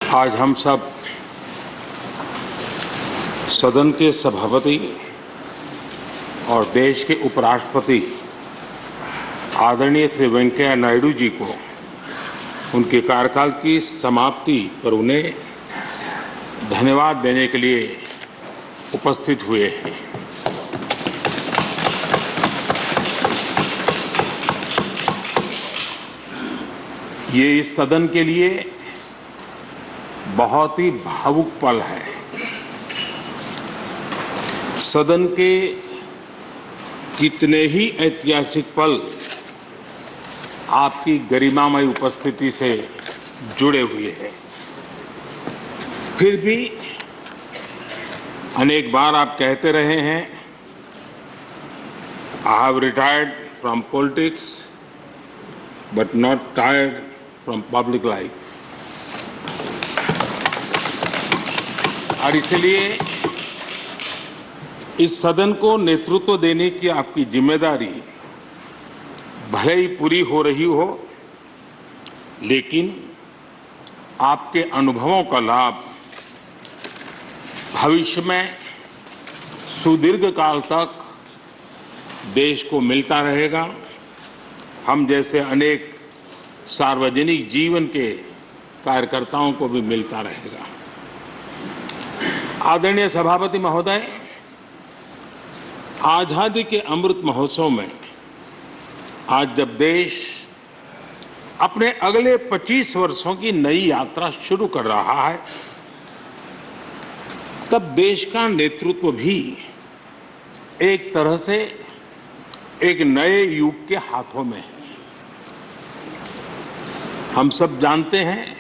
आज हम सब सदन के सभापति और देश के उपराष्ट्रपति आदरणीय श्री वेंकैया नायडू जी को उनके कार्यकाल की समाप्ति पर उन्हें धन्यवाद देने के लिए उपस्थित हुए हैं। ये इस सदन के लिए बहुत ही भावुक पल है। सदन के कितने ही ऐतिहासिक पल आपकी गरिमामय उपस्थिति से जुड़े हुए हैं। फिर भी अनेक बार आप कहते रहे हैं, I have retired from politics but not tired from public life. और इसलिए इस सदन को नेतृत्व देने की आपकी जिम्मेदारी भले ही पूरी हो रही हो, लेकिन आपके अनुभवों का लाभ भविष्य में सुदीर्घ काल तक देश को मिलता रहेगा। हम जैसे अनेक सार्वजनिक जीवन के कार्यकर्ताओं को भी मिलता रहेगा। आदरणीय सभापति महोदय, आजादी के अमृत महोत्सव में आज जब देश अपने अगले 25 वर्षों की नई यात्रा शुरू कर रहा है, तब देश का नेतृत्व भी एक तरह से एक नए युग के हाथों में है। हम सब जानते हैं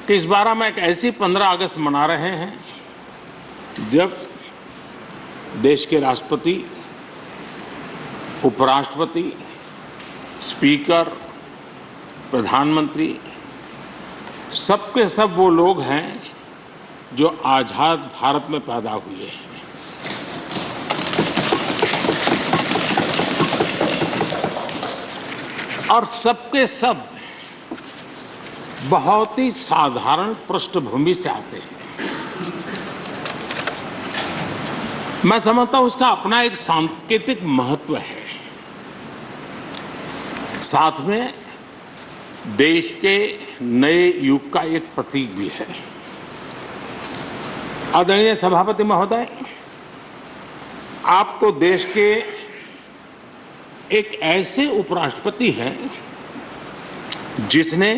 कि इस बार हम एक ऐसी 15 अगस्त मना रहे हैं जब देश के राष्ट्रपति, उपराष्ट्रपति, स्पीकर, प्रधानमंत्री सबके सब वो लोग हैं जो आजाद भारत में पैदा हुए हैं। और सबके सब बहुत ही साधारण पृष्ठभूमि से आते हैं। मैं समझता हूं उसका अपना एक सांकेतिक महत्व है, साथ में देश के नए युग का एक प्रतीक भी है। आदरणीय सभापति महोदय, आप तो देश के एक ऐसे उपराष्ट्रपति हैं जिसने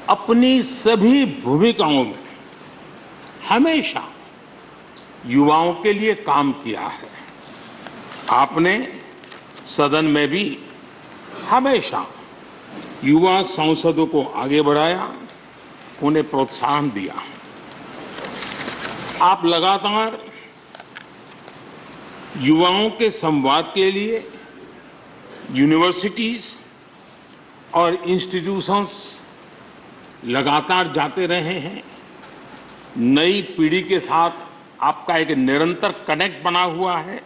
अपनी सभी भूमिकाओं में हमेशा युवाओं के लिए काम किया है। आपने सदन में भी हमेशा युवा सांसदों को आगे बढ़ाया, उन्हें प्रोत्साहन दिया। आप लगातार युवाओं के संवाद के लिए यूनिवर्सिटीज और इंस्टीट्यूशंस लगातार जाते रहे हैं। नई पीढ़ी के साथ आपका एक निरंतर कनेक्ट बना हुआ है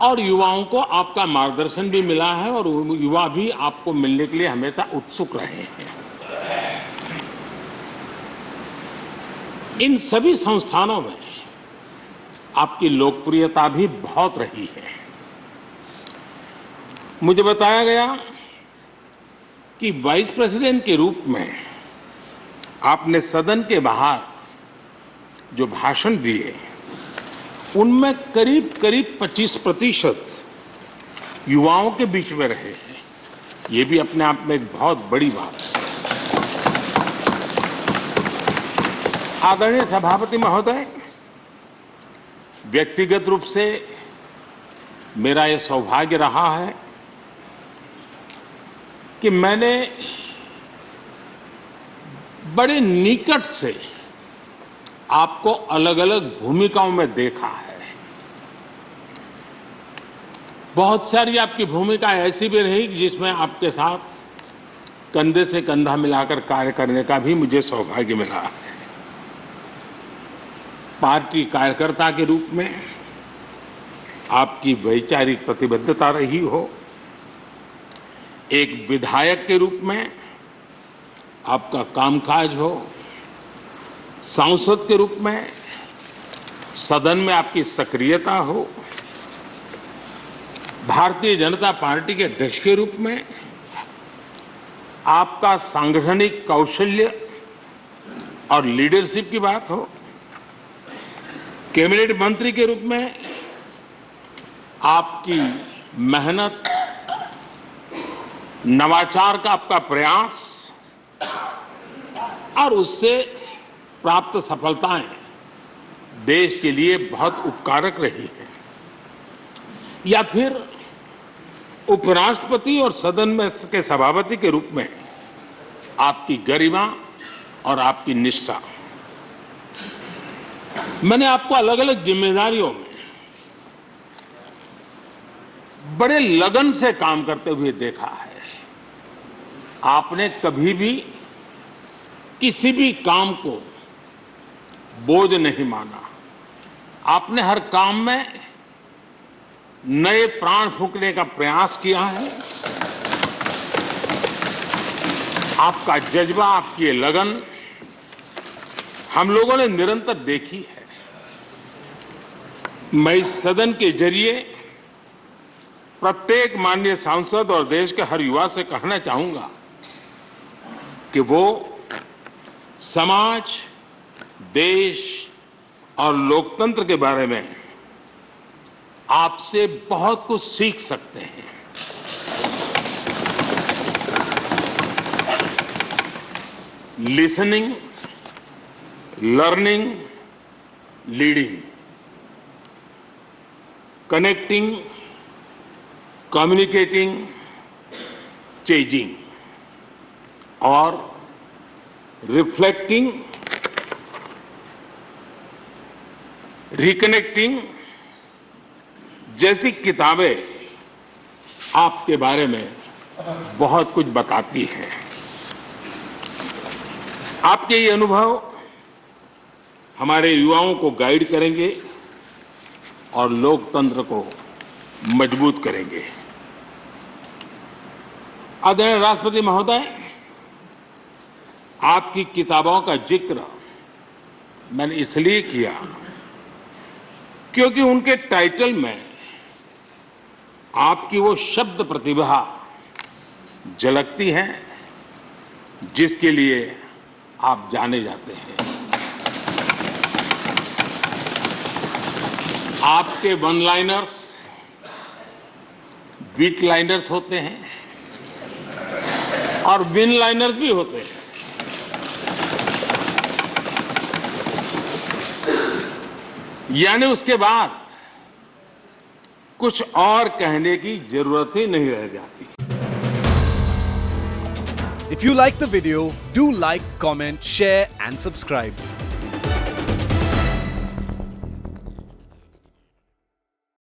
और युवाओं को आपका मार्गदर्शन भी मिला है और युवा भी आपको मिलने के लिए हमेशा उत्सुक रहे हैं। इन सभी संस्थानों में आपकी लोकप्रियता भी बहुत रही है। मुझे बताया गया कि वाइस प्रेसिडेंट के रूप में आपने सदन के बाहर जो भाषण दिए, उनमें करीब करीब 25% युवाओं के बीच में रहे हैं। ये भी अपने आप में एक बहुत बड़ी बात है। आदरणीय सभापति महोदय, व्यक्तिगत रूप से मेरा यह सौभाग्य रहा है कि मैंने बड़े निकट से आपको अलग अलग भूमिकाओं में देखा है। बहुत सारी आपकी भूमिका ऐसी भी रही जिसमें आपके साथ कंधे से कंधा मिलाकर कार्य करने का भी मुझे सौभाग्य मिला है। पार्टी कार्यकर्ता के रूप में आपकी वैचारिक प्रतिबद्धता रही हो, एक विधायक के रूप में आपका कामकाज हो, सांसद के रूप में सदन में आपकी सक्रियता हो, भारतीय जनता पार्टी के अध्यक्ष के रूप में आपका सांगठनिक कौशल्य और लीडरशिप की बात हो, कैबिनेट मंत्री के रूप में आपकी मेहनत, नवाचार का आपका प्रयास और उससे प्राप्त सफलताएं देश के लिए बहुत उपकारक रही है, या फिर उपराष्ट्रपति और सदन में के सभापति के रूप में आपकी गरिमा और आपकी निष्ठा। मैंने आपको अलग अलग जिम्मेदारियों में बड़े लगन से काम करते हुए देखा है। आपने कभी भी किसी भी काम को बोझ नहीं माना। आपने हर काम में नए प्राण फूंकने का प्रयास किया है। आपका जज्बा, आपकी ये लगन हम लोगों ने निरंतर देखी है। मैं इस सदन के जरिए प्रत्येक माननीय सांसद और देश के हर युवा से कहना चाहूंगा कि वो समाज, देश और लोकतंत्र के बारे में आपसे बहुत कुछ सीख सकते हैं। Listening, learning, leading, connecting, communicating, changing और रिफ्लेक्टिंग, रिकनेक्टिंग जैसी किताबें आपके बारे में बहुत कुछ बताती हैं। आपके ये अनुभव हमारे युवाओं को गाइड करेंगे और लोकतंत्र को मजबूत करेंगे। आदरणीय राष्ट्रपति महोदय, आपकी किताबों का जिक्र मैंने इसलिए किया क्योंकि उनके टाइटल में आपकी वो शब्द प्रतिभा झलकती है जिसके लिए आप जाने जाते हैं। आपके वन लाइनर्स, बीट लाइनर्स होते हैं और विन लाइनर्स भी होते हैं। यानी उसके बाद कुछ और कहने की जरूरत ही नहीं रह जाती। If you like the video, do like, comment, share and subscribe.